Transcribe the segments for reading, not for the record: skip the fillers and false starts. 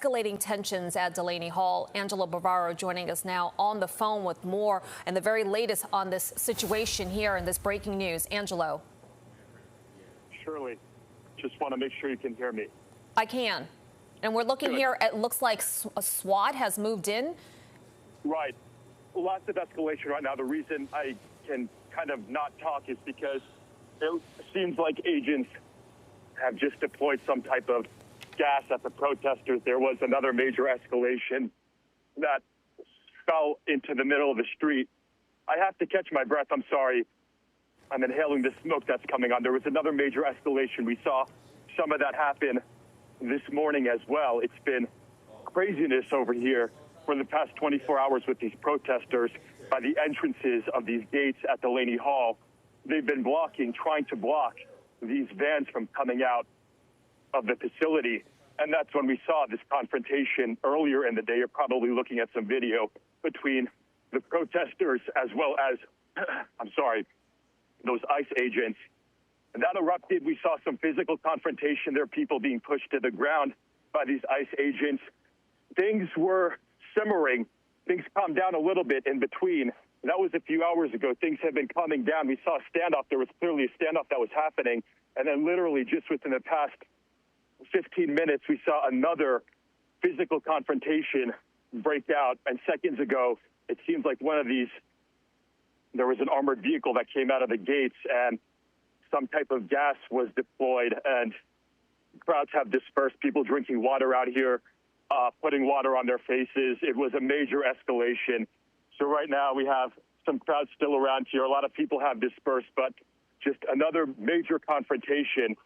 escalating tensions at Delaney Hall. Angelo Bavaro joining us now on the phone with more and the very latest on this situation here and this breaking news. Angelo. Shirley, just want to make sure you can hear me. I can. And we're looking Good. here, it looks like a SWAT has moved in. Right. Lots of escalation right now. The reason I can kind of not talk is because it seems like agents have just deployed some type of gas at the protesters. There was another major escalation that fell into the middle of the street. I have to catch my breath. I'm sorry. I'm inhaling the smoke that's coming on. There was another major escalation. We saw some of that happen this morning as well. It's been craziness over here for the past 24 hours with these protesters by the entrances of these gates at Delaney Hall. They've been trying to block these vans from coming out of the facility. And that's when we saw this confrontation earlier in the day. You're probably looking at some video between the protesters as well as, those ICE agents. And that erupted. We saw some physical confrontation. There are people being pushed to the ground by these ICE agents. Things were simmering. Things calmed down a little bit in between. That was a few hours ago. Things have been calming down. We saw a standoff. There was clearly a standoff that was happening. And then literally just within the past 15 minutes, we saw another physical confrontation break out. And seconds ago, it seems like there was an armored vehicle that came out of the gates and some type of gas was deployed and crowds have dispersed, people drinking water out here, putting water on their faces. It was a major escalation. So right now we have some crowds still around here. A lot of people have dispersed, but just another major confrontation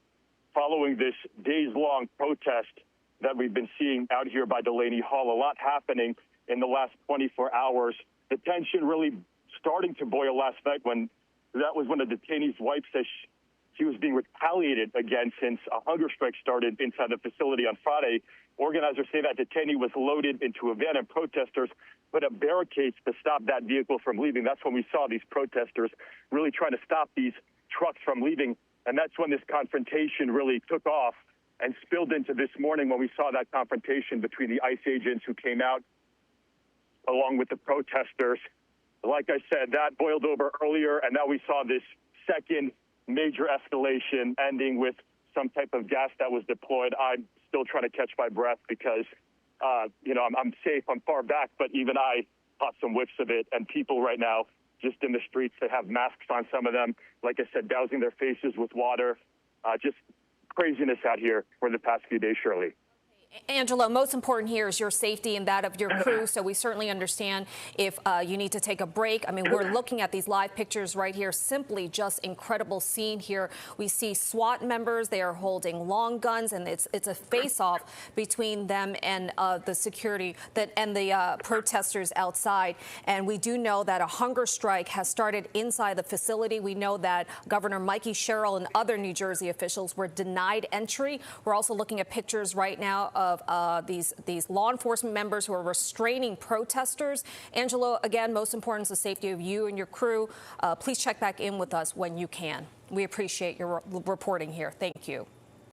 following this days-long protest that we've been seeing out here by Delaney Hall. A lot happening in the last 24 hours. The tension really starting to boil last night when a detainee's wife says she was being retaliated against since a hunger strike started inside the facility on Friday. Organizers say that detainee was loaded into a van and protesters put up barricades to stop that vehicle from leaving. That's when we saw these protesters really trying to stop these trucks from leaving. And that's when this confrontation really took off and spilled into this morning when we saw that confrontation between the ICE agents who came out along with the protesters. Like I said, that boiled over earlier, and now we saw this second major escalation ending with some type of gas that was deployed. I'm still trying to catch my breath because, I'm safe. I'm far back, but even I caught some whiffs of it. And people right now just in the streets, they have masks on, some of them, like I said, dousing their faces with water. Just craziness out here for the past few days, Shirley. Angelo, most important here is your safety and that of your crew, so we certainly understand if you need to take a break. I mean, we're looking at these live pictures right here, simply just incredible scene here. We see SWAT members, they are holding long guns, and it's a face-off between them and the security and the protesters outside. And we do know that a hunger strike has started inside the facility. We know that Governor Mikey Sherrill and other New Jersey officials were denied entry. We're also looking at pictures right now of these law enforcement members who are restraining protesters. Angelo, again, most important is the safety of you and your crew. Please check back in with us when you can. We appreciate your reporting here. Thank you.